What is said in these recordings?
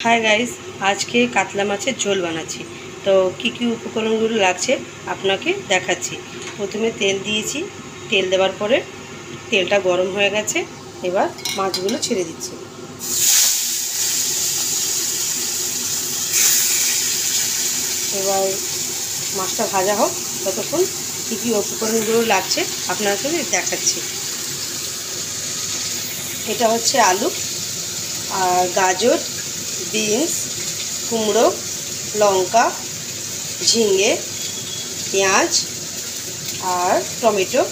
Hi guys, आज के कातला माছের झोल বানাচ্ছি। তো কি কি উপকরণগুলো লাগছে আপনাকে দেখাচ্ছি। প্রথমে তেল দিয়েছি, তেল দেওয়ার পরে তেলটা গরম হয়ে গেছে। এবার মাছগুলো ছেড়ে দিচ্ছি। এবার মাছটা ভাজা হোক, ততক্ষণ কি কি উপকরণগুলো লাগছে আপনাকে দেখাচ্ছি। এটা হচ্ছে আলু আর গাজর, বিনস, কুমড়ো, লঙ্কা, ঝিঙে, পেঁয়াজ আর টমেটো।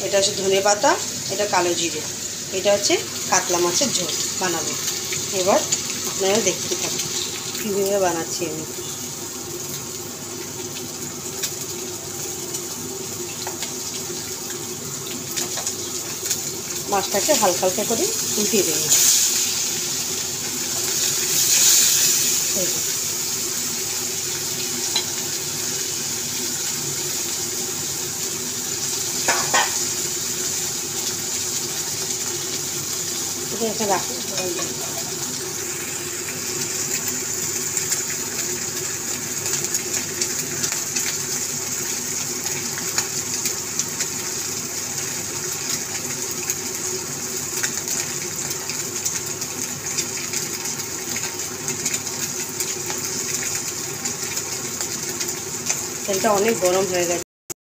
এটা হচ্ছে ধনেপাতা, এটা কালো জিরে। এটা হচ্ছে কাতলা মাছের ঝোল বানাবো। এবার আপনারা দেখতে থাকুন কীভাবে বানাচ্ছি আমি। মাছটাকে হালকা হালকা করে উল্টিয়ে দেবো। এটা রাখি তেলটা অনেক গরম হয়ে গেছে।